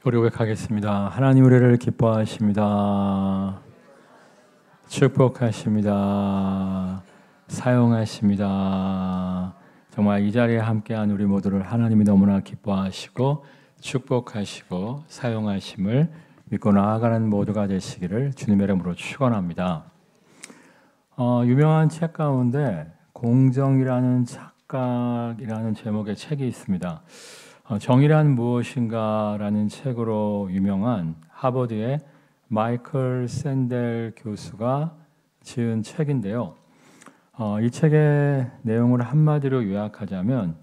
우리 고백하겠습니다. 하나님 우리를 기뻐하십니다. 축복하십니다. 사용하십니다. 정말 이 자리에 함께한 우리 모두를 하나님이 너무나 기뻐하시고 축복하시고 사용하심을 믿고 나아가는 모두가 되시기를 주님의 이름으로 축원합니다. 유명한 책 가운데 공정이라는 착각이라는 제목의 책이 있습니다. 정의란 무엇인가라는 책으로 유명한 하버드의 마이클 샌델 교수가 지은 책인데요. 이 책의 내용을 한마디로 요약하자면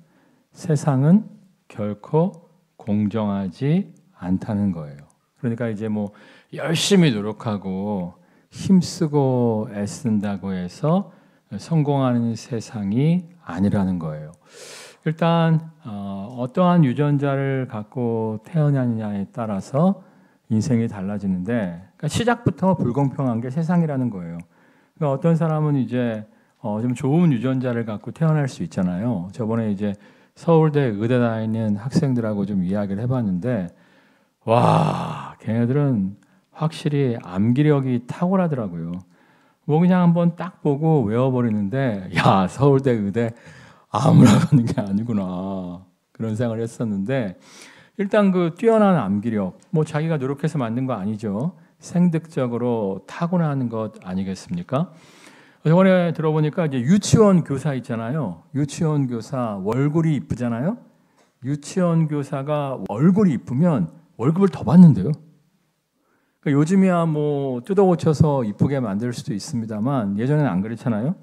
세상은 결코 공정하지 않다는 거예요. 그러니까 이제 뭐 열심히 노력하고 힘쓰고 애쓴다고 해서 성공하는 세상이 아니라는 거예요. 일단 어떠한 유전자를 갖고 태어나느냐에 따라서 인생이 달라지는데, 그러니까 시작부터 불공평한 게 세상이라는 거예요. 그러니까 어떤 사람은 이제 좀 좋은 유전자를 갖고 태어날 수 있잖아요. 저번에 이제 서울대 의대 다니는 학생들하고 좀 이야기를 해봤는데, 와, 걔네들은 확실히 암기력이 탁월하더라고요. 뭐 그냥 한번 딱 보고 외워버리는데, 야, 서울대 의대 아무나 가는 게 아니구나, 그런 생각을 했었는데, 일단 그 뛰어난 암기력, 뭐 자기가 노력해서 만든 거 아니죠. 생득적으로 타고나는 것 아니겠습니까? 저번에 들어보니까 이제 유치원 교사 있잖아요. 유치원 교사 월급이 이쁘잖아요. 유치원 교사가 월급이 이쁘면 월급을 더 받는데요. 그러니까 요즘이야 뭐 뜯어 고쳐서 이쁘게 만들 수도 있습니다만 예전에는 안 그렇잖아요.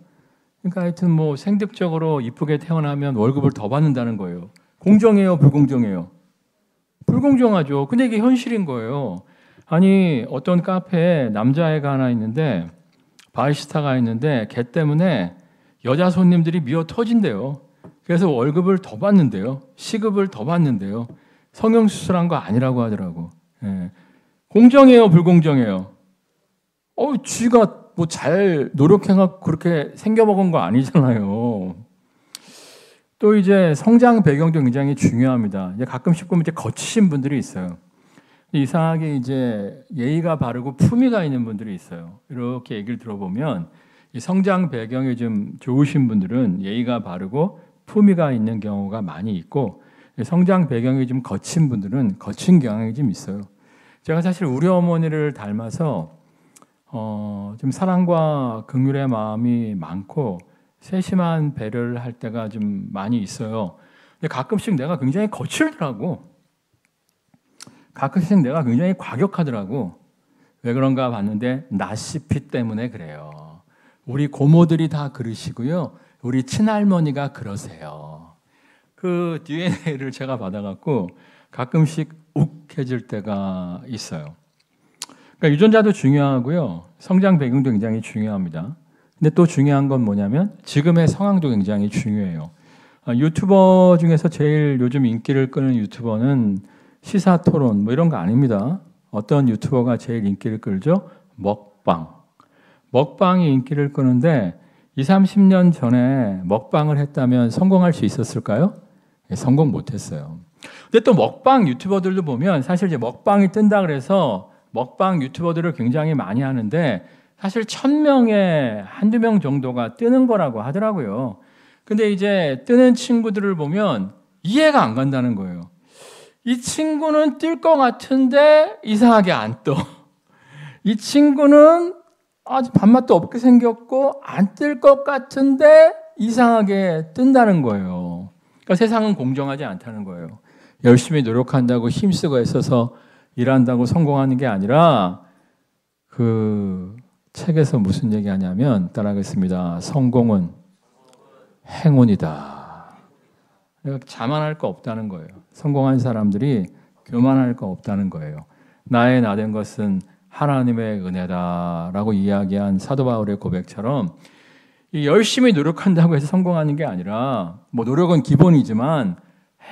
그러니까 하여튼 뭐 생득적으로 이쁘게 태어나면 월급을 더 받는다는 거예요. 공정해요, 불공정해요? 불공정하죠. 근데 이게 현실인 거예요. 아니, 어떤 카페에 남자애가 하나 있는데, 바리스타가 있는데 걔 때문에 여자 손님들이 미어 터진대요. 그래서 월급을 더 받는데요. 시급을 더 받는데요. 성형수술한 거 아니라고 하더라고. 예. 공정해요, 불공정해요? 쥐가 뭐 잘 노력해서 그렇게 생겨먹은 거 아니잖아요. 또 이제 성장 배경도 굉장히 중요합니다. 이제 가끔씩 보면 이제 거치신 분들이 있어요. 이상하게 이제 예의가 바르고 품위가 있는 분들이 있어요. 이렇게 얘기를 들어보면 이 성장 배경이 좀 좋으신 분들은 예의가 바르고 품위가 있는 경우가 많이 있고, 성장 배경이 좀 거친 분들은 거친 경향이 좀 있어요. 제가 사실 우리 어머니를 닮아서 좀 사랑과 긍휼의 마음이 많고 세심한 배려를 할 때가 좀 많이 있어요. 근데 가끔씩 내가 굉장히 거칠더라고. 가끔씩 내가 굉장히 과격하더라고. 왜 그런가 봤는데 나시피 때문에 그래요. 우리 고모들이 다 그러시고요. 우리 친할머니가 그러세요. 그 DNA를 제가 받아갖고 가끔씩 욱해질 때가 있어요. 그러니까 유전자도 중요하고요. 성장 배경도 굉장히 중요합니다. 근데 또 중요한 건 뭐냐면 지금의 상황도 굉장히 중요해요. 유튜버 중에서 제일 요즘 인기를 끄는 유튜버는 시사 토론 뭐 이런 거 아닙니다. 어떤 유튜버가 제일 인기를 끌죠? 먹방. 먹방이 인기를 끄는데 20, 30년 전에 먹방을 했다면 성공할 수 있었을까요? 성공 못했어요. 근데 또 먹방 유튜버들도 보면 사실 이제 먹방이 뜬다 그래서 먹방 유튜버들을 굉장히 많이 하는데 사실 1000명에 한두 명 정도가 뜨는 거라고 하더라고요. 근데 이제 뜨는 친구들을 보면 이해가 안 간다는 거예요. 이 친구는 뜰 것 같은데 이상하게 안 떠. 이 친구는 아주 밥맛도 없게 생겼고 안 뜰 것 같은데 이상하게 뜬다는 거예요. 그러니까 세상은 공정하지 않다는 거예요. 열심히 노력한다고 힘쓰고 애써서 일한다고 성공하는 게 아니라 그 책에서 무슨 얘기하냐면 따라하겠습니다. 성공은 행운이다. 자만할 거 없다는 거예요. 성공한 사람들이 교만할 거 없다는 거예요. 나의 나된 것은 하나님의 은혜다라고 이야기한 사도 바울의 고백처럼 열심히 노력한다고 해서 성공하는 게 아니라 뭐 노력은 기본이지만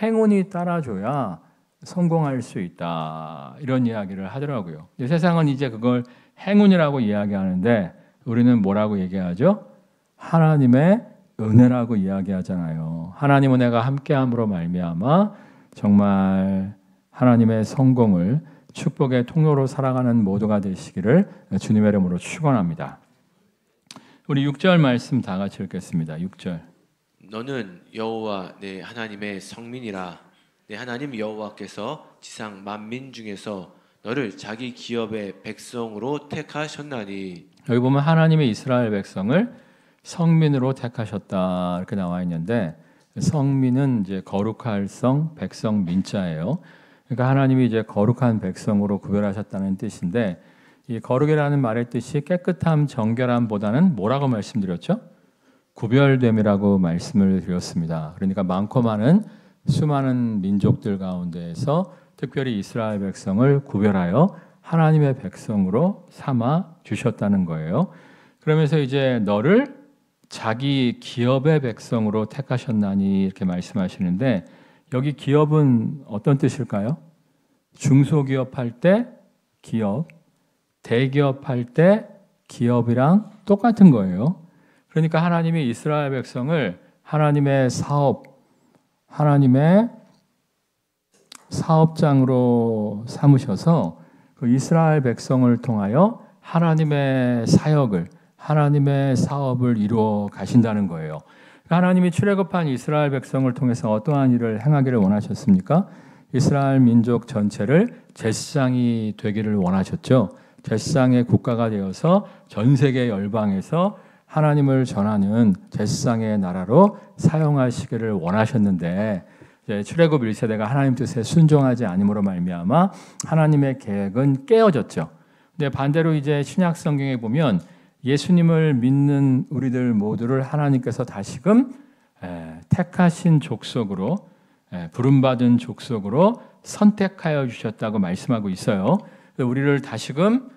행운이 따라줘야 성공할 수 있다, 이런 이야기를 하더라고요. 세상은 이제 그걸 행운이라고 이야기하는데 우리는 뭐라고 얘기하죠? 하나님의 은혜라고 이야기하잖아요. 하나님 은혜가 함께함으로 말미암아 정말 하나님의 성공을 축복의 통로로 살아가는 모두가 되시기를 주님의 이름으로 축원합니다. 우리 6절 말씀 다 같이 읽겠습니다. 6절. 너는 여호와 내 하나님의 성민이라. 내 하나님 여호와께서 지상 만민 중에서 너를 자기 기업의 백성으로 택하셨나니. 여기 보면 하나님의 이스라엘 백성을 성민으로 택하셨다 이렇게 나와 있는데, 성민은 이제 거룩할 성, 백성 민자예요. 그러니까 하나님이 이제 거룩한 백성으로 구별하셨다는 뜻인데, 이 거룩이라는 말의 뜻이 깨끗함, 정결함보다는 뭐라고 말씀드렸죠? 구별됨이라고 말씀을 드렸습니다. 그러니까 많고 많은 수많은 민족들 가운데에서 특별히 이스라엘 백성을 구별하여 하나님의 백성으로 삼아 주셨다는 거예요. 그러면서 이제 너를 자기 기업의 백성으로 택하셨나니 이렇게 말씀하시는데, 여기 기업은 어떤 뜻일까요? 중소기업 할 때 기업, 대기업 할 때 기업이랑 똑같은 거예요. 그러니까 하나님이 이스라엘 백성을 하나님의 사업장으로 삼으셔서 그 이스라엘 백성을 통하여 하나님의 사역을, 하나님의 사업을 이루어 가신다는 거예요. 하나님이 출애굽한 이스라엘 백성을 통해서 어떠한 일을 행하기를 원하셨습니까? 이스라엘 민족 전체를 제사장이 되기를 원하셨죠. 제사장의 국가가 되어서 전 세계 열방에서 하나님을 전하는 제사장의 나라로 사용하시기를 원하셨는데, 이제 출애굽 1세대가 하나님 뜻에 순종하지 않음으로 말미암아 하나님의 계획은 깨어졌죠. 근데 반대로 이제 신약 성경에 보면 예수님을 믿는 우리들 모두를 하나님께서 다시금 택하신 족속으로, 부름받은 족속으로 선택하여 주셨다고 말씀하고 있어요. 우리를 다시금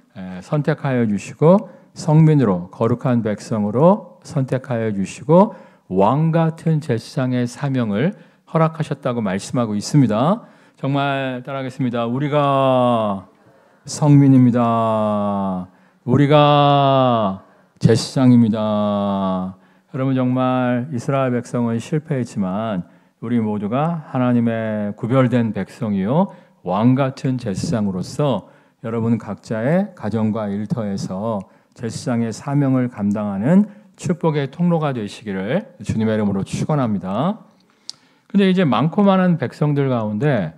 선택하여 주시고 성민으로, 거룩한 백성으로 선택하여 주시고 왕 같은 제사장의 사명을 허락하셨다고 말씀하고 있습니다. 정말 따라하겠습니다. 우리가 성민입니다. 우리가 제사장입니다. 여러분, 정말 이스라엘 백성은 실패했지만 우리 모두가 하나님의 구별된 백성이요 왕 같은 제사장으로서 여러분 각자의 가정과 일터에서 제사장의 사명을 감당하는 축복의 통로가 되시기를 주님의 이름으로 축원합니다. 근데 이제 많고 많은 백성들 가운데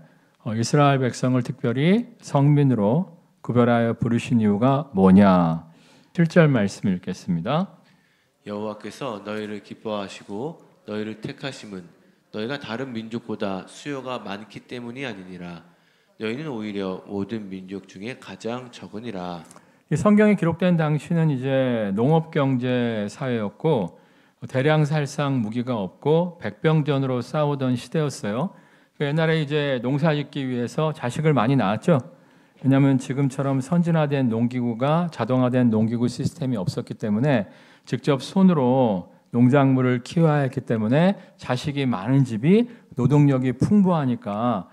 이스라엘 백성을 특별히 성민으로 구별하여 부르신 이유가 뭐냐? 7절 말씀 읽겠습니다. 여호와께서 너희를 기뻐하시고 너희를 택하심은 너희가 다른 민족보다 수요가 많기 때문이 아니니라. 너희는 오히려 모든 민족 중에 가장 적으니라. 이 성경이 기록된 당시는 이제 농업 경제 사회였고 대량 살상 무기가 없고 백병전으로 싸우던 시대였어요. 옛날에 이제 농사짓기 위해서 자식을 많이 낳았죠. 왜냐하면 지금처럼 선진화된 농기구가 자동화된 농기구 시스템이 없었기 때문에 직접 손으로 농작물을 키워야 했기 때문에 자식이 많은 집이 노동력이 풍부하니까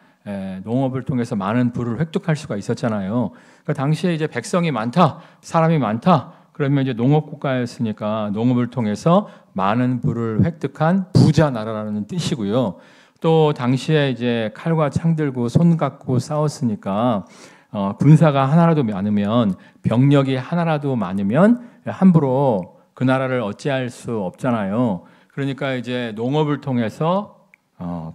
농업을 통해서 많은 부를 획득할 수가 있었잖아요. 그러니까 당시에 이제 백성이 많다, 사람이 많다, 그러면 이제 농업 국가였으니까 농업을 통해서 많은 부를 획득한 부자 나라라는 뜻이고요. 또 당시에 이제 칼과 창 들고 손 갖고 싸웠으니까 군사가 하나라도 많으면, 병력이 하나라도 많으면 함부로 그 나라를 어찌할 수 없잖아요. 그러니까 이제 농업을 통해서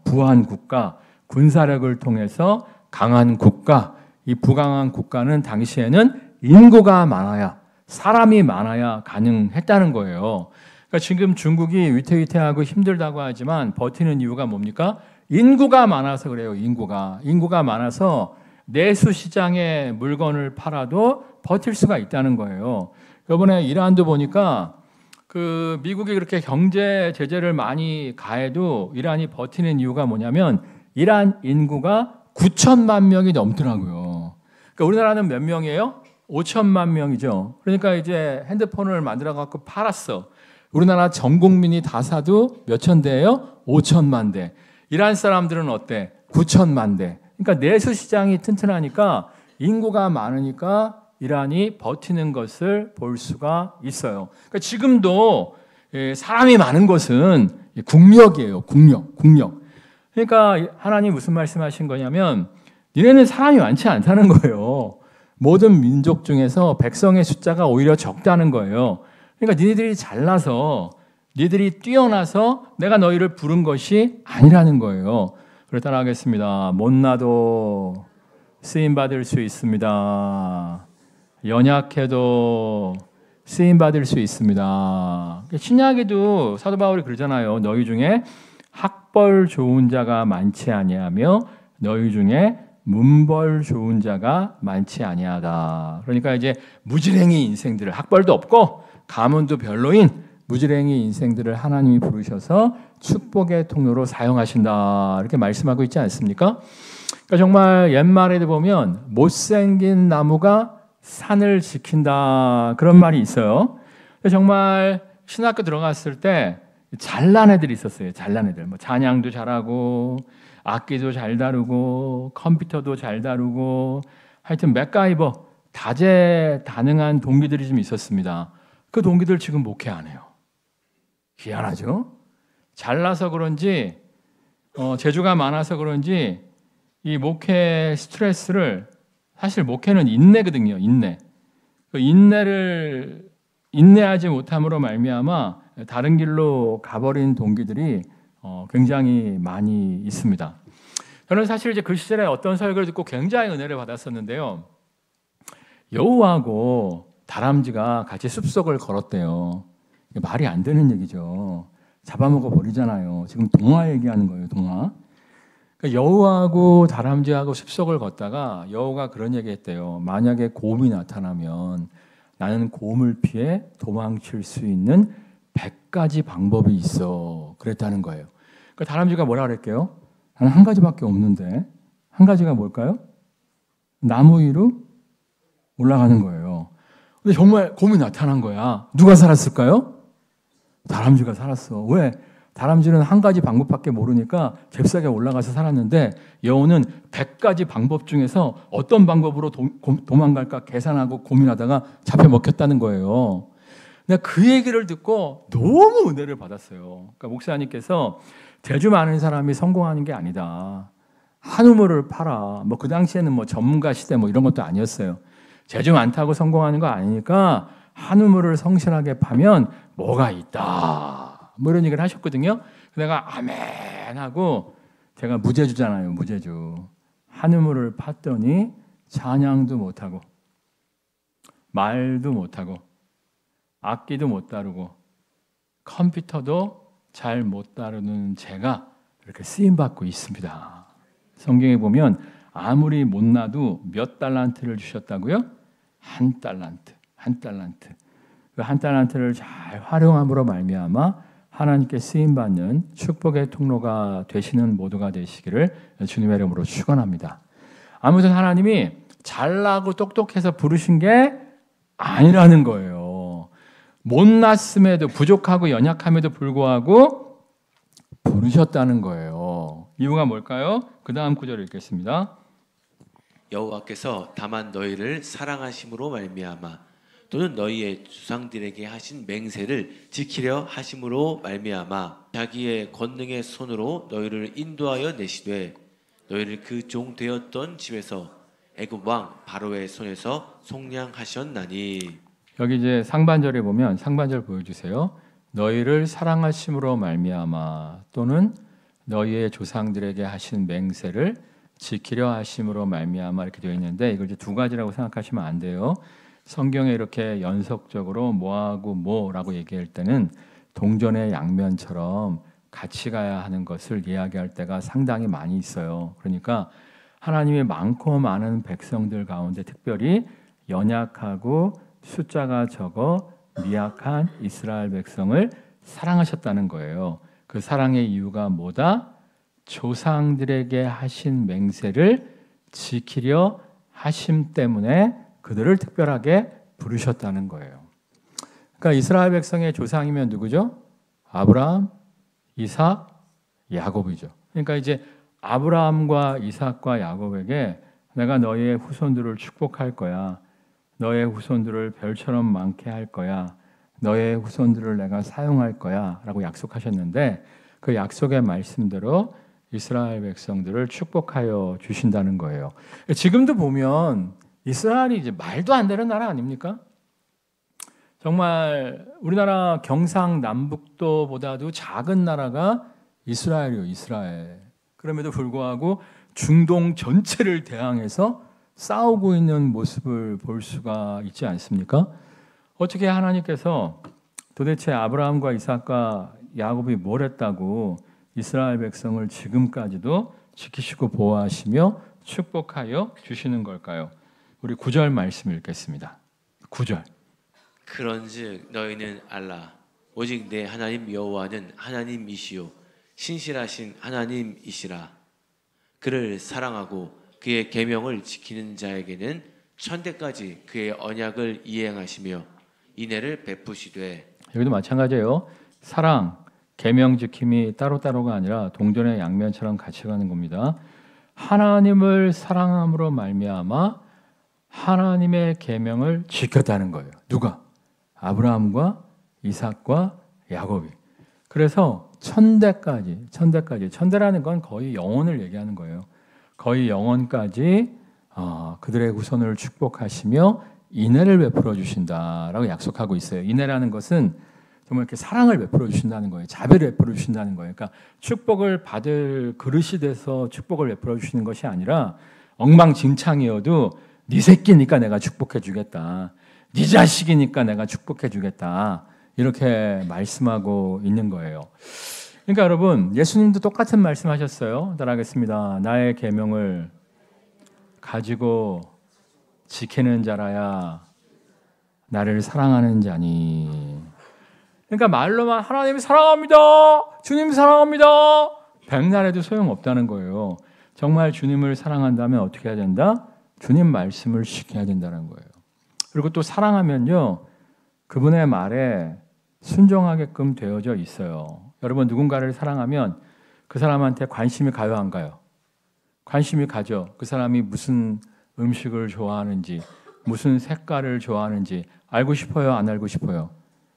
부한 국가, 군사력을 통해서 강한 국가, 이 부강한 국가는 당시에는 인구가 많아야, 사람이 많아야 가능했다는 거예요. 그러니까 지금 중국이 위태위태하고 힘들다고 하지만 버티는 이유가 뭡니까? 인구가 많아서 그래요. 인구가 많아서 내수 시장에 물건을 팔아도 버틸 수가 있다는 거예요. 이번에 이란도 보니까 그 미국이 그렇게 경제 제재를 많이 가해도 이란이 버티는 이유가 뭐냐면 이란 인구가 9천만 명이 넘더라고요. 그러니까 우리나라는 몇 명이에요? 5천만 명이죠. 그러니까 이제 핸드폰을 만들어 갖고 팔았어. 우리나라 전 국민이 다 사도 몇천 대예요? 5천만 대. 이란 사람들은 어때? 9천만 대. 그러니까 내수 시장이 튼튼하니까 인구가 많으니까 이란이 버티는 것을 볼 수가 있어요. 그러니까 지금도 사람이 많은 것은 국력이에요. 국력. 그러니까 하나님 무슨 말씀하신 거냐면 니네는 사람이 많지 않다는 거예요. 모든 민족 중에서 백성의 숫자가 오히려 적다는 거예요. 그러니까 니네들이 잘나서 니들이 뛰어나서 내가 너희를 부른 것이 아니라는 거예요. 그걸 따라하겠습니다. 못나도 쓰임받을 수 있습니다. 연약해도 쓰임받을 수 있습니다. 신약에도 사도 바울이 그러잖아요. 너희 중에 학벌 좋은 자가 많지 아니하며 너희 중에 문벌 좋은 자가 많지 아니하다. 그러니까 이제 무지랭이 인생들을, 학벌도 없고 가문도 별로인 무지랭이 인생들을 하나님이 부르셔서 축복의 통로로 사용하신다. 이렇게 말씀하고 있지 않습니까? 그러니까 정말 옛말에도 보면 못생긴 나무가 산을 지킨다. 그런 말이 있어요. 정말 신학교 들어갔을 때 잘난 애들이 있었어요. 잘난 애들. 뭐 찬양도 잘하고 악기도 잘 다루고 컴퓨터도 잘 다루고 하여튼 맥가이버 다재다능한 동기들이 좀 있었습니다. 그 동기들 지금 목회 안 해요. 희한하죠? 잘나서 그런지 재주가 많아서 그런지 이 목회 스트레스를, 사실 목회는 인내거든요. 인내. 그 인내를 인내하지 못함으로 말미암아 다른 길로 가버린 동기들이 굉장히 많이 있습니다. 저는 사실 이제 그 시절에 어떤 설교를 듣고 굉장히 은혜를 받았었는데요. 여우하고 다람쥐가 같이 숲속을 걸었대요. 말이 안 되는 얘기죠. 잡아먹어 버리잖아요. 지금 동화 얘기하는 거예요. 동화. 그러니까 여우하고 다람쥐하고 숲속을 걷다가 여우가 그런 얘기했대요. 만약에 곰이 나타나면 나는 곰을 피해 도망칠 수 있는 100가지 방법이 있어. 그랬다는 거예요. 그러니까 다람쥐가 뭐라 그랬게요? 나는 한 가지밖에 없는데. 한 가지가 뭘까요? 나무 위로 올라가는 거예요. 근데 정말 곰이 나타난 거야. 누가 살았을까요? 다람쥐가 살았어. 왜? 다람쥐는 한 가지 방법밖에 모르니까 잽싸게 올라가서 살았는데 여우는 100가지 방법 중에서 어떤 방법으로 도망갈까 계산하고 고민하다가 잡혀 먹혔다는 거예요. 내가 그 얘기를 듣고 너무 은혜를 받았어요. 그러니까 목사님께서 재주 많은 사람이 성공하는 게 아니다. 한우물을 팔아. 뭐 그 당시에는 뭐 전문가 시대 뭐 이런 것도 아니었어요. 재주 많다고 성공하는 거 아니니까 한우물을 성실하게 파면 뭐가 있다. 뭐 이런 얘기를 하셨거든요. 내가 아멘 하고, 제가 무제주잖아요. 무제주. 한우물을 팠더니 찬양도 못하고 말도 못하고 악기도 못 다루고 컴퓨터도 잘 못 다루는 제가 이렇게 쓰임받고 있습니다. 성경에 보면 아무리 못나도 몇 달란트를 주셨다고요? 한 달란트. 한 달란트. 그 한 달란트를 잘 활용함으로 말미암아 하나님께 쓰임받는 축복의 통로가 되시는 모두가 되시기를 주님의 이름으로 축원합니다. 아무튼 하나님이 잘나고 똑똑해서 부르신 게 아니라는 거예요. 못났음에도, 부족하고 연약함에도 불구하고 부르셨다는 거예요. 이유가 뭘까요? 그 다음 구절을 읽겠습니다. 여호와께서 다만 너희를 사랑하심으로 말미암아 또는 너희의 조상들에게 하신 맹세를 지키려 하심으로 말미암아 자기의 권능의 손으로 너희를 인도하여 내시되 너희를 그 종 되었던 집에서 애굽 왕 바로의 손에서 속량하셨나니. 여기 이제 상반절에 보면, 상반절 보여주세요. 너희를 사랑하심으로 말미암아 또는 너희의 조상들에게 하신 맹세를 지키려 하심으로 말미암아 이렇게 되어 있는데, 이걸 이제 두 가지라고 생각하시면 안 돼요. 성경에 이렇게 연속적으로 뭐하고 뭐라고 얘기할 때는 동전의 양면처럼 같이 가야 하는 것을 이야기할 때가 상당히 많이 있어요. 그러니까 하나님의 많고 많은 백성들 가운데 특별히 연약하고 숫자가 적어 미약한 이스라엘 백성을 사랑하셨다는 거예요. 그 사랑의 이유가 뭐다? 조상들에게 하신 맹세를 지키려 하심 때문에 그들을 특별하게 부르셨다는 거예요. 그러니까 이스라엘 백성의 조상이면 누구죠? 아브라함, 이삭, 야곱이죠. 그러니까 이제 아브라함과 이삭과 야곱에게 내가 너희의 후손들을 축복할 거야. 너의 후손들을 별처럼 많게 할 거야. 너의 후손들을 내가 사용할 거야 라고 약속하셨는데, 그 약속의 말씀대로 이스라엘 백성들을 축복하여 주신다는 거예요. 지금도 보면 이스라엘이 이제 말도 안 되는 나라 아닙니까? 정말 우리나라 경상남북도보다도 작은 나라가 이스라엘이요, 이스라엘. 그럼에도 불구하고 중동 전체를 대항해서 싸우고 있는 모습을 볼 수가 있지 않습니까? 어떻게 하나님께서 도대체 아브라함과 이삭과 야곱이 뭘 했다고 이스라엘 백성을 지금까지도 지키시고 보호하시며 축복하여 주시는 걸까요? 우리 9절 말씀 읽겠습니다. 9절. 그런즉 너희는 알라 오직 내 하나님 여호와는 하나님이시요 신실하신 하나님이시라. 그를 사랑하고 그의 계명을 지키는 자에게는 천대까지 그의 언약을 이행하시며 인애를 베푸시되. 여기도 마찬가지예요. 사랑, 계명 지킴이 따로따로가 아니라 동전의 양면처럼 같이 가는 겁니다. 하나님을 사랑함으로 말미암아 하나님의 계명을 지켰다는 거예요. 누가? 아브라함과 이삭과 야곱이. 그래서 천대라는 건 거의 영원을 얘기하는 거예요. 거의 영원까지 그들의 후손을 축복하시며 인애를 베풀어 주신다라고 약속하고 있어요. 인애라는 것은 정말 이렇게 사랑을 베풀어 주신다는 거예요. 자비를 베풀어 주신다는 거예요. 그러니까 축복을 받을 그릇이 돼서 축복을 베풀어 주시는 것이 아니라 엉망진창이어도 네 새끼니까 내가 축복해 주겠다. 네 자식이니까 내가 축복해 주겠다. 이렇게 말씀하고 있는 거예요. 그러니까 여러분, 예수님도 똑같은 말씀하셨어요. 따라하겠습니다. 나의 계명을 가지고 지키는 자라야 나를 사랑하는 자니. 그러니까 말로만 하나님 사랑합니다. 주님 사랑합니다. 백날 해도 소용없다는 거예요. 정말 주님을 사랑한다면 어떻게 해야 된다? 주님 말씀을 지켜야 된다는 거예요. 그리고 또 사랑하면요, 그분의 말에 순종하게끔 되어져 있어요. 여러분, 누군가를 사랑하면 그 사람한테 관심이 가요, 안 가요? 관심이 가죠. 그 사람이 무슨 음식을 좋아하는지, 무슨 색깔을 좋아하는지 알고 싶어요, 안 알고 싶어요?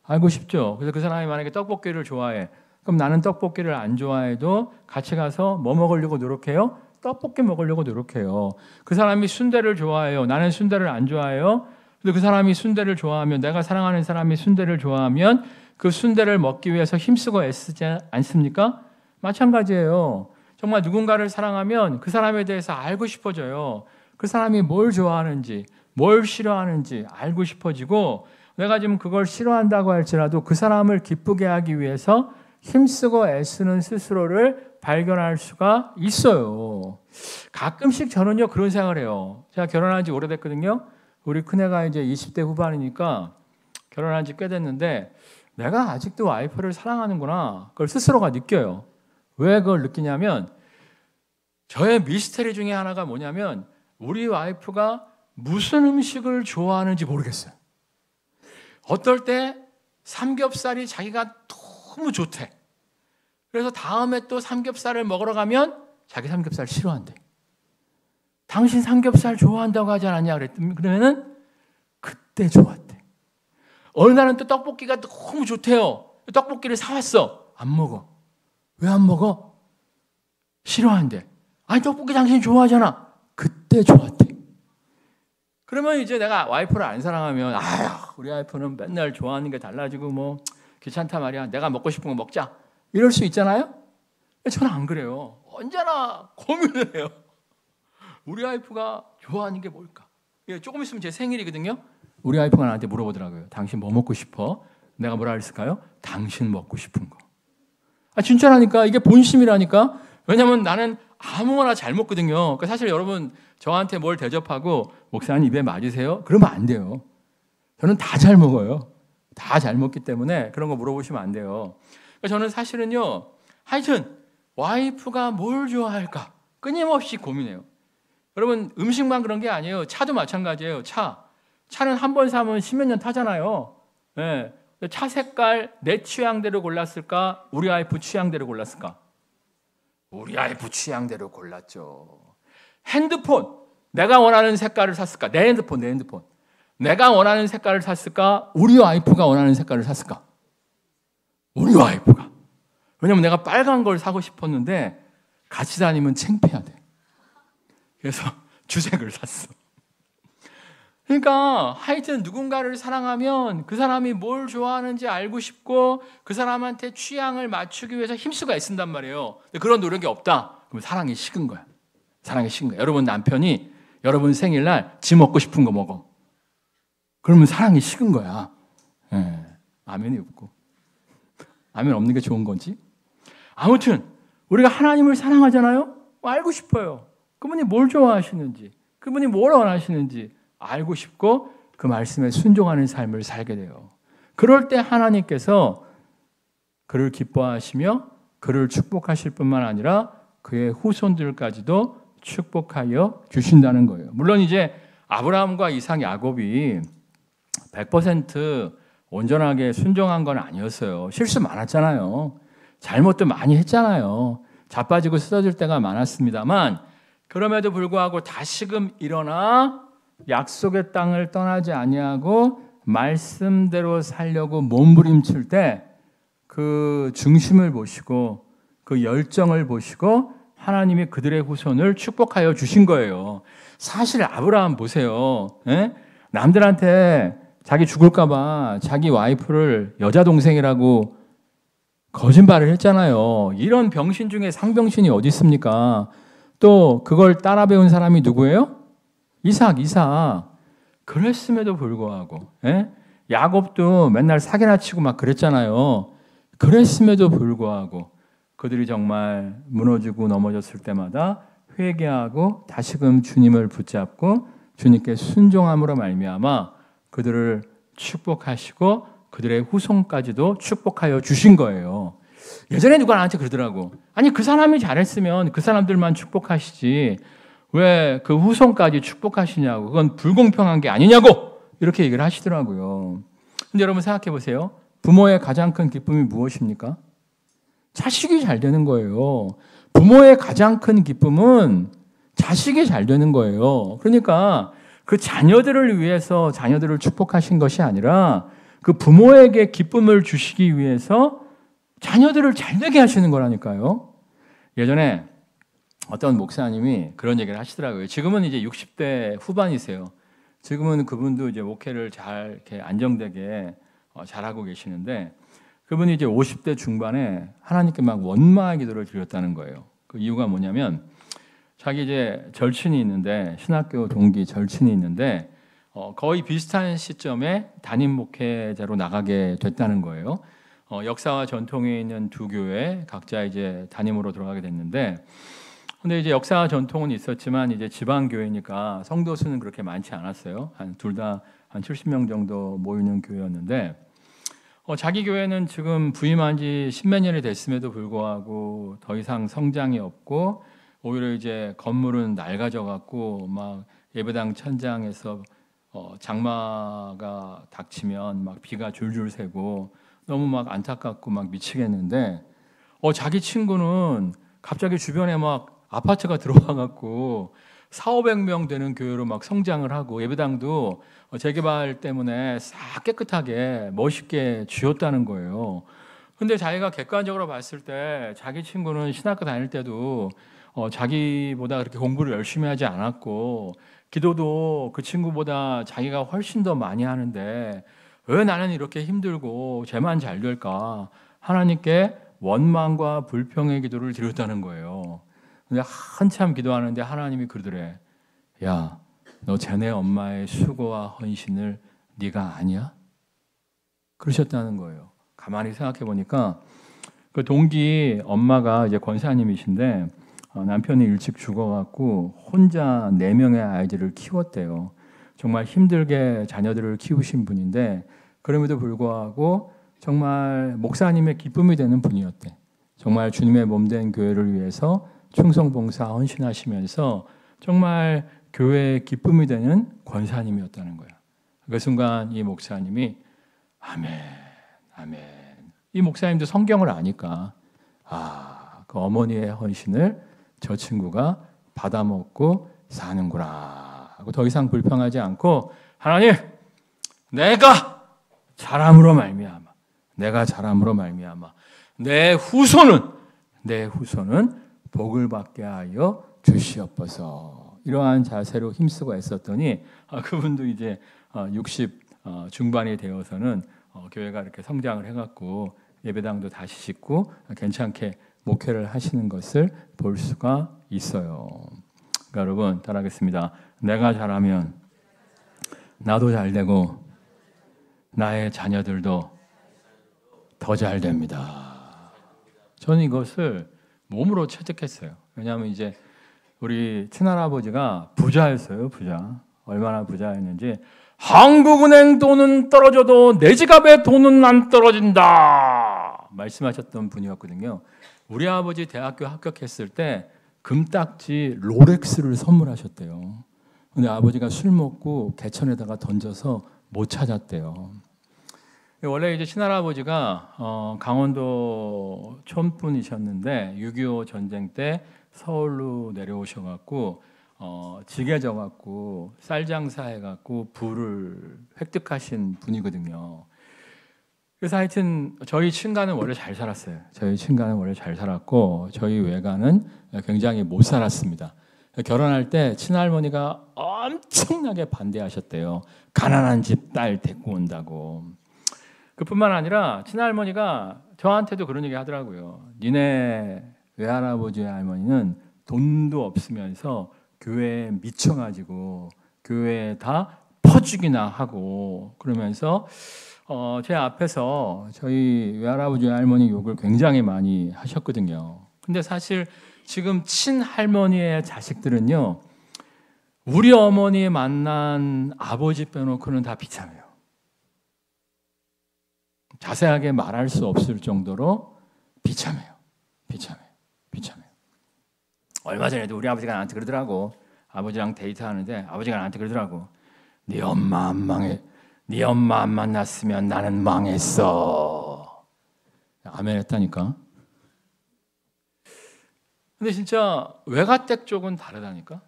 알고 싶죠. 그래서 그 사람이 만약에 떡볶이를 좋아해. 그럼 나는 떡볶이를 안 좋아해도 같이 가서 뭐 먹으려고 노력해요? 떡볶이 먹으려고 노력해요. 그 사람이 순대를 좋아해요. 나는 순대를 안 좋아해요. 근데 그 사람이 순대를 좋아하면, 내가 사랑하는 사람이 순대를 좋아하면 그 순대를 먹기 위해서 힘쓰고 애쓰지 않습니까? 마찬가지예요. 정말 누군가를 사랑하면 그 사람에 대해서 알고 싶어져요. 그 사람이 뭘 좋아하는지, 뭘 싫어하는지 알고 싶어지고, 내가 지금 그걸 싫어한다고 할지라도 그 사람을 기쁘게 하기 위해서 힘쓰고 애쓰는 스스로를 발견할 수가 있어요. 가끔씩 저는요, 그런 생각을 해요. 제가 결혼한 지 오래됐거든요. 우리 큰애가 이제 20대 후반이니까 결혼한 지 꽤 됐는데, 내가 아직도 와이프를 사랑하는구나. 그걸 스스로가 느껴요. 왜 그걸 느끼냐면, 저의 미스테리 중에 하나가 뭐냐면, 우리 와이프가 무슨 음식을 좋아하는지 모르겠어요. 어떨 때 삼겹살이 자기가 너무 좋대. 그래서 다음에 또 삼겹살을 먹으러 가면 자기 삼겹살 싫어한대. 당신 삼겹살 좋아한다고 하지 않았냐 그러면은 그때 좋았대. 어느 날은 또 떡볶이가 너무 좋대요. 떡볶이를 사왔어. 안 먹어. 왜 안 먹어? 싫어한대. 아니, 떡볶이 당신 좋아하잖아. 그때 좋았대. 그러면 이제 내가 와이프를 안 사랑하면, 아휴, 우리 와이프는 맨날 좋아하는 게 달라지고 뭐 귀찮다 말이야. 내가 먹고 싶은 거 먹자. 이럴 수 있잖아요. 저는 안 그래요. 언제나 고민을 해요. 우리 와이프가 좋아하는 게 뭘까? 조금 있으면 제 생일이거든요. 우리 와이프가 나한테 물어보더라고요. 당신 뭐 먹고 싶어? 내가 뭐라 했을까요? 당신 먹고 싶은 거. 진짜라니까. 이게 본심이라니까. 왜냐면 나는 아무거나 잘 먹거든요. 그러니까 사실 여러분, 저한테 뭘 대접하고 목사님 입에 맞으세요? 그러면 안 돼요. 저는 다 잘 먹어요. 다 잘 먹기 때문에 그런 거 물어보시면 안 돼요. 그러니까 저는 사실은요, 하여튼 와이프가 뭘 좋아할까 끊임없이 고민해요. 여러분, 음식만 그런 게 아니에요. 차도 마찬가지예요. 차는 한 번 사면 10몇 년 타잖아요. 네. 차 색깔 내 취향대로 골랐을까? 우리 와이프 취향대로 골랐을까? 우리 와이프 취향대로 골랐죠. 핸드폰, 내가 원하는 색깔을 샀을까? 내 핸드폰. 내가 원하는 색깔을 샀을까? 우리 와이프가 원하는 색깔을 샀을까? 우리 와이프가. 왜냐면 내가 빨간 걸 사고 싶었는데 같이 다니면 창피하대. 그래서 주색을 샀어. 그러니까 하여튼 누군가를 사랑하면 그 사람이 뭘 좋아하는지 알고 싶고 그 사람한테 취향을 맞추기 위해서 힘쓰고 애쓴단 말이에요. 근데 그런 노력이 없다. 그럼 사랑이 식은 거야. 사랑이 식은 거야. 여러분 남편이 여러분 생일날 지 먹고 싶은 거 먹어. 그러면 사랑이 식은 거야. 예. 아멘이 없고. 아멘 없는 게 좋은 건지. 아무튼 우리가 하나님을 사랑하잖아요. 알고 싶어요. 그분이 뭘 좋아하시는지, 그분이 뭘 원하시는지 알고 싶고 그 말씀에 순종하는 삶을 살게 돼요. 그럴 때 하나님께서 그를 기뻐하시며 그를 축복하실 뿐만 아니라 그의 후손들까지도 축복하여 주신다는 거예요. 물론 이제 아브라함과 이삭, 야곱이 100% 온전하게 순종한 건 아니었어요. 실수 많았잖아요. 잘못도 많이 했잖아요. 자빠지고 쓰러질 때가 많았습니다만 그럼에도 불구하고 다시금 일어나 약속의 땅을 떠나지 아니하고 말씀대로 살려고 몸부림칠 때 그 중심을 보시고 그 열정을 보시고 하나님이 그들의 후손을 축복하여 주신 거예요. 사실 아브라함 보세요. 에? 남들한테 자기 죽을까 봐 자기 와이프를 여자 동생이라고 거짓말을 했잖아요. 이런 병신 중에 상병신이 어디 있습니까? 또 그걸 따라 배운 사람이 누구예요? 이삭. 그랬음에도 불구하고 야곱도 맨날 사기나 치고 막 그랬잖아요. 그랬음에도 불구하고 그들이 정말 무너지고 넘어졌을 때마다 회개하고 다시금 주님을 붙잡고 주님께 순종함으로 말미암아 그들을 축복하시고 그들의 후손까지도 축복하여 주신 거예요. 예전에 누가 나한테 그러더라고. 아니 그 사람이 잘했으면 그 사람들만 축복하시지 왜 그 후손까지 축복하시냐고. 그건 불공평한 게 아니냐고 이렇게 얘기를 하시더라고요. 근데 여러분 생각해 보세요. 부모의 가장 큰 기쁨이 무엇입니까? 자식이 잘 되는 거예요. 부모의 가장 큰 기쁨은 자식이 잘 되는 거예요. 그러니까 그 자녀들을 위해서 자녀들을 축복하신 것이 아니라 그 부모에게 기쁨을 주시기 위해서 자녀들을 잘 되게 하시는 거라니까요. 예전에 어떤 목사님이 그런 얘기를 하시더라고요. 지금은 이제 60대 후반이세요. 지금은 그분도 이제 목회를 잘 이렇게 안정되게 잘하고 계시는데 그분이 이제 50대 중반에 하나님께 막 원망의 기도를 드렸다는 거예요. 그 이유가 뭐냐면 자기 이제 절친이 있는데 신학교 동기 절친이 있는데 거의 비슷한 시점에 담임 목회자로 나가게 됐다는 거예요. 역사와 전통에 있는 두 교회 각자 이제 담임으로 들어가게 됐는데 근데 이제 역사와 전통은 있었지만 이제 지방 교회니까 성도 수는 그렇게 많지 않았어요. 둘 다 한 70명 정도 모이는 교회였는데 자기 교회는 지금 부임한 지 10몇 년이 됐음에도 불구하고 더 이상 성장이 없고 오히려 이제 건물은 낡아져 갖고 막 예배당 천장에서 장마가 닥치면 막 비가 줄줄 새고 너무 막 안타깝고 막 미치겠는데 자기 친구는 갑자기 주변에 막 아파트가 들어와 갖고 4,500명 되는 교회로 막 성장을 하고 예배당도 재개발 때문에 싹 깨끗하게 멋있게 지었다는 거예요. 근데 자기가 객관적으로 봤을 때 자기 친구는 신학교 다닐 때도 자기보다 그렇게 공부를 열심히 하지 않았고 기도도 그 친구보다 자기가 훨씬 더 많이 하는데 왜 나는 이렇게 힘들고 쟤만 잘 될까? 하나님께 원망과 불평의 기도를 드렸다는 거예요. 근데 한참 기도하는데 하나님이 그러더래. 야, 너 쟤네 엄마의 수고와 헌신을 네가 아냐? 그러셨다는 거예요. 가만히 생각해 보니까 그 동기 엄마가 이제 권사님이신데 남편이 일찍 죽어갖고 혼자 4명의 아이들을 키웠대요. 정말 힘들게 자녀들을 키우신 분인데 그럼에도 불구하고 정말 목사님의 기쁨이 되는 분이었대. 정말 주님의 몸된 교회를 위해서 충성봉사 헌신하시면서 정말 교회의 기쁨이 되는 권사님이었다는 거예요. 그 순간 이 목사님이 아멘, 아멘. 이 목사님도 성경을 아니까 그 어머니의 헌신을 저 친구가 받아먹고 사는구나 하고 더 이상 불평하지 않고 하나님, 내가 잘함으로 말미암아 내 후손은 복을 받게 하여 주시옵소서. 이러한 자세로 힘쓰고 애썼더니 그분도 이제 60 중반이 되어서는 교회가 이렇게 성장을 해갖고 예배당도 다시 짓고 괜찮게 목회를 하시는 것을 볼 수가 있어요. 그러니까 여러분 따라하겠습니다. 내가 잘하면 나도 잘 되고 나의 자녀들도 더 잘 됩니다. 저는 이것을 몸으로 체득했어요. 왜냐하면 이제 우리 친할아버지가 부자였어요. 부자. 얼마나 부자였는지 한국은행 돈은 떨어져도 내 지갑에 돈은 안 떨어진다 말씀하셨던 분이었거든요. 우리 아버지 대학교 합격했을 때 금딱지 롤렉스를 선물하셨대요. 근데 아버지가 술 먹고 개천에다가 던져서 못 찾았대요. 원래 이제 친할아버지가 강원도 촌분이셨는데 6.25 전쟁 때 서울로 내려오셔갖고 지게 져갖고 쌀 장사해갖고 부를 획득하신 분이거든요. 그래서 하여튼 저희 친가는 원래 잘 살았어요. 저희 친가는 원래 잘 살았고 저희 외가는 굉장히 못 살았습니다. 결혼할 때 친할머니가 엄청나게 반대하셨대요. 가난한 집 딸 데리고 온다고. 그뿐만 아니라 친할머니가 저한테도 그런 얘기 하더라고요. 니네 외할아버지의 할머니는 돈도 없으면서 교회에 미쳐가지고 교회에 다 퍼주기나 하고 그러면서 제 앞에서 저희 외할아버지 할머니 욕을 굉장히 많이 하셨거든요. 근데 사실 지금 친할머니의 자식들은요, 우리 어머니 만난 아버지 빼놓고는 다 비참해요. 자세하게 말할 수 없을 정도로 비참해요. 비참해요. 얼마 전에도 우리 아버지가 나한테 그러더라고. 아버지랑 데이트하는데 아버지가 나한테 그러더라고. 네 엄마 안 만났으면 나는 망했어. 아멘 했다니까. 근데 진짜 외가댁 쪽은 다르다니까.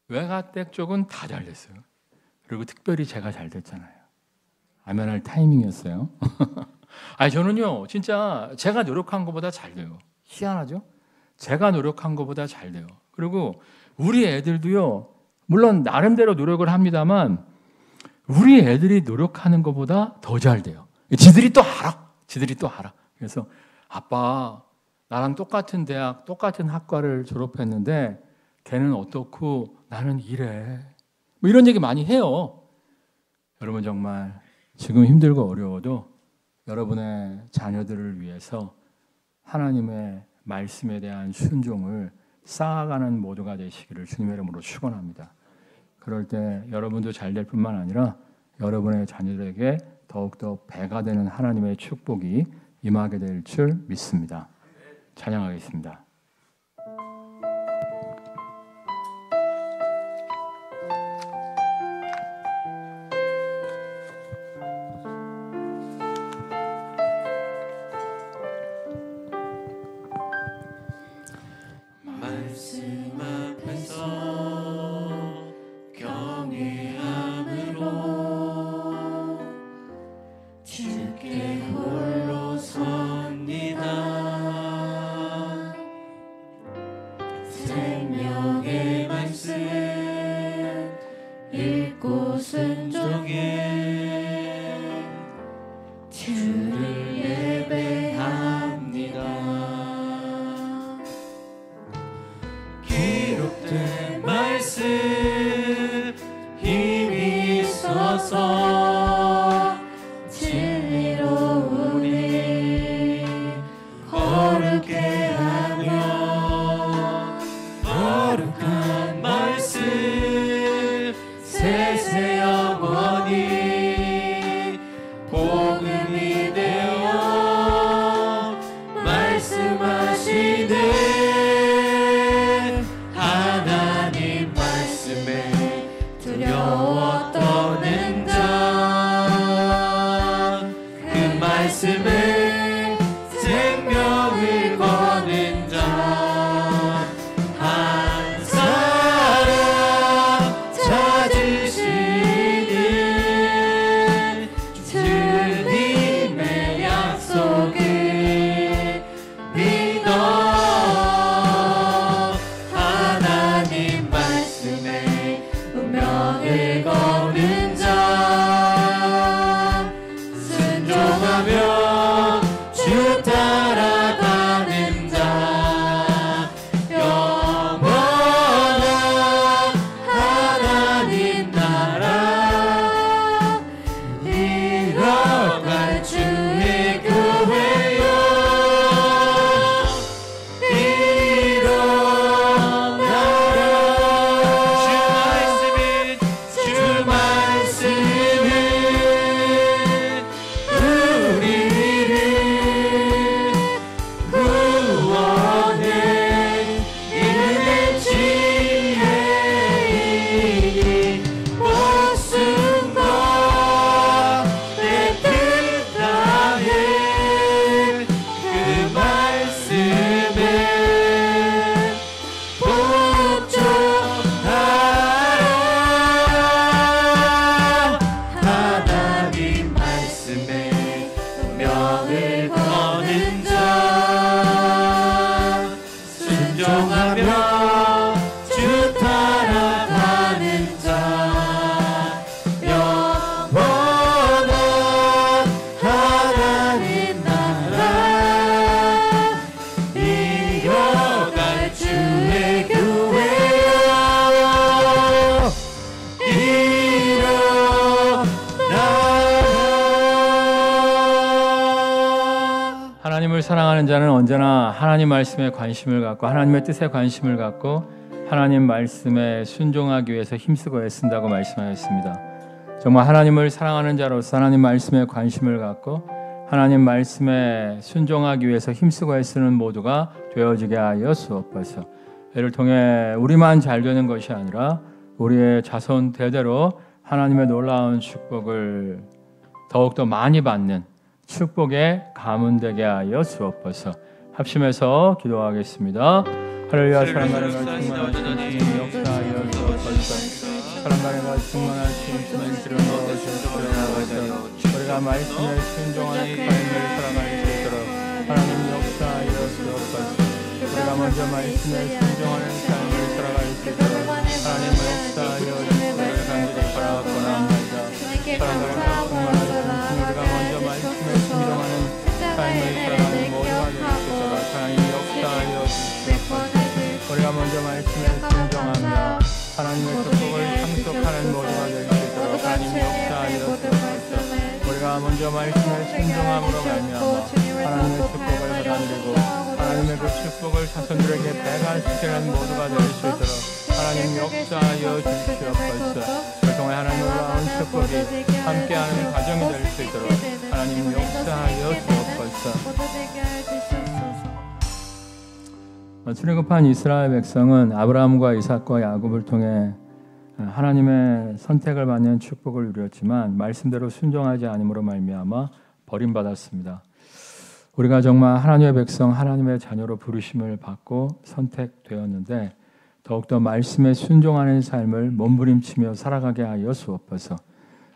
외가댁 쪽은 다 잘 됐어요. 그리고 특별히 제가 잘 됐잖아요. 아멘할 타이밍이었어요. 아니 저는요 진짜 제가 노력한 것보다 잘 돼요. 희한하죠? 제가 노력한 것보다 잘 돼요. 그리고 우리 애들도요, 물론 나름대로 노력을 합니다만 우리 애들이 노력하는 것보다 더 잘 돼요. 지들이 또 알아. 그래서 아빠 나랑 똑같은 대학 똑같은 학과를 졸업했는데 걔는 어떻고 나는 이래. 뭐 이런 얘기 많이 해요. 여러분 정말 지금 힘들고 어려워도 여러분의 자녀들을 위해서 하나님의 말씀에 대한 순종을 쌓아가는 모두가 되시기를 주님의 이름으로 축원합니다. 그럴 때 여러분도 잘 될 뿐만 아니라 여러분의 자녀들에게 더욱더 배가 되는 하나님의 축복이 임하게 될 줄 믿습니다. 찬양하겠습니다. 말씀 앞에서 경외함으로 주께 홀로 섭니다. 생명의 말씀 읽고 순종해 주를 예배합니다. 기록된 말씀 힘이 있어서 진리로 우리 거룩게 하며 거룩한 말씀 세세 영원히 복음이 되어 말씀하시네. 하나님 순종하며 주 따라가는 자 영원한 하나님 나라 이뤄갈 주의 교회여 일어나라. 하나님을 사랑하는 자는 언제나 하나님 말씀에 관심을 갖고 하나님의 뜻에 관심을 갖고 하나님 말씀에 순종하기 위해서 힘쓰고 애쓴다고 말씀하였습니다. 정말 하나님을 사랑하는 자로서 하나님 말씀에 관심을 갖고 하나님 말씀에 순종하기 위해서 힘쓰고 애쓰는 모두가 되어지게 하여 주옵소서. 이를 통해 우리만 잘 되는 것이 아니라 우리의 자손 대대로 하나님의 놀라운 축복을 더욱더 많이 받는 축복의 가문 되게 하여 주옵소서. 합심해서 기도하겠습니다. 할렐루야. 사랑하는 것 충만하신 주님 역사하여 주옵소서. 사랑하는 것 충만하신 주님 들어주옵소서. 우리가 말씀에 순종하는 삶을 살아갈 수 있도록 하나님 역사하여 주옵소서. 우리가 먼저 말씀에 순종하는 삶을 살아갈 수 있도록 하나님 역사하여 주옵소서. 간절히 바라보나 합니다. 사랑하는 것 충만하신 주님 우리가 먼저 말씀에 순종하는 삶을 살아가는 모두가 될 수 있도록 하나님 역사하여 주옵소서. 우리가 먼저 말씀에 순종하며 하나님의 축복을 상속하는 모두가 될 수 있도록 하나님 역사하여 주옵소서. 우리가 먼저 말씀에 순종함으로 말미암아 하나님의 축복을 받아들이고 하나님의 그 축복을 자손들에게 배가시키는 모두가 될 수 있도록 하나님 역사하여 주시옵소서. 그 통해 하나님 놀라운 축복이 함께하는 가정이 될 수 있도록 하나님 역사하여 주옵소서. 출애굽한 이스라엘 백성은 아브라함과 이삭과 야곱을 통해 하나님의 선택을 받는 축복을 누렸지만 말씀대로 순종하지 않음으로 말미암아 버림받았습니다. 우리가 정말 하나님의 백성, 하나님의 자녀로 부르심을 받고 선택되었는데 더욱더 말씀에 순종하는 삶을 몸부림치며 살아가게 하여 주옵소서.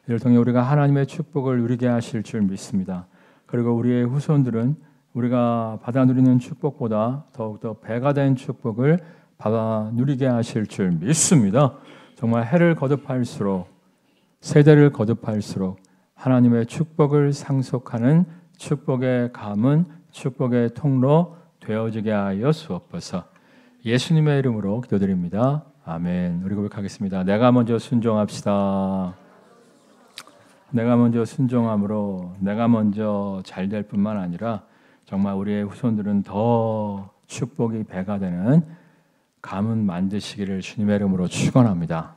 이를 통해 우리가 하나님의 축복을 누리게 하실 줄 믿습니다. 그리고 우리의 후손들은 우리가 받아 누리는 축복보다 더욱더 배가 된 축복을 받아 누리게 하실 줄 믿습니다. 정말 해를 거듭할수록 세대를 거듭할수록 하나님의 축복을 상속하는 축복의 가문, 축복의 통로 되어지게 하여 주옵소서. 예수님의 이름으로 기도드립니다. 아멘. 우리 고백하겠습니다. 내가 먼저 순종합시다. 내가 먼저 순종함으로 내가 먼저 잘 될 뿐만 아니라 정말 우리의 후손들은 더 축복이 배가 되는 가문 만드시기를 주님의 이름으로 축원합니다.